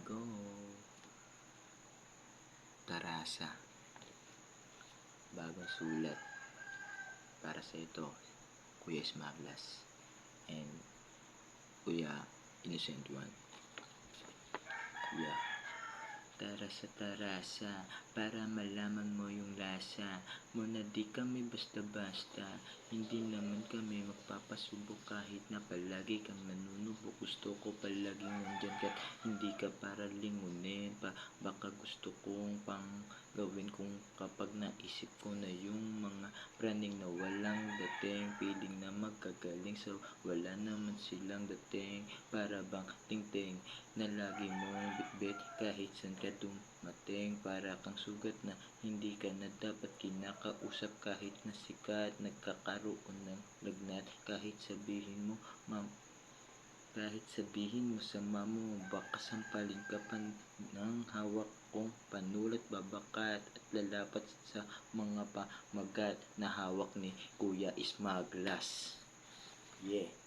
go! Tarasa. Bagong sulat. Para sa ito, Kuya Smaglas. And Kuya Innocent One. Yeah. Tarasa, para malaman mo yung lasa mo na di kami basta-basta. Hindi naman kami magpapasubok kahit na palagi kang nanunubok. Gusto ko palaging nandyan ka't hindi ka para lingunin pa. Baka gusto kong pang gawin kung kapag naisip ko na yung mga praning na walang dating. Piling na magkagaling so wala naman silang dating. Para bang ting-ting na lagi mong bitbit kahit saan ka dumating. Para kang sugat na hindi ka na dapat kinakausap kahit na sikat. Nagkakaroon ng lagnat kahit sabihin mo sa mamo, baka sampalin ka pa ng hawak kong panulat. Babakat at lalapat sa mga pamagat na hawak ni Kuya Smaglas. Yeah.